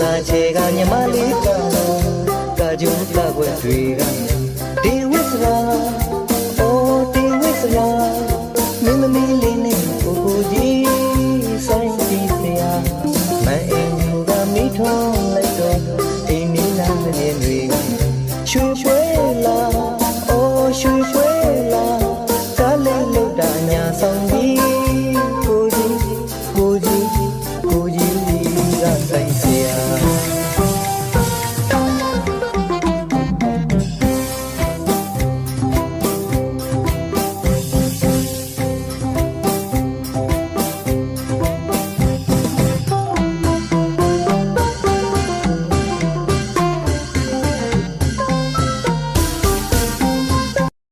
သားချေကညမလေးကကြုံကကွယ်တွေကဒီဝစ်စရာအိုးဒီဝစ်စရာမင်းသမီးလေးနဲ့ကိုကိုကြီးဆိုင်ကြည့်စရာမအင်းကမိထုံးလိုက်တော့အိမ်နီးနားမြင်တွေကရွှေရွှေလာအိုးရွှေရွှေ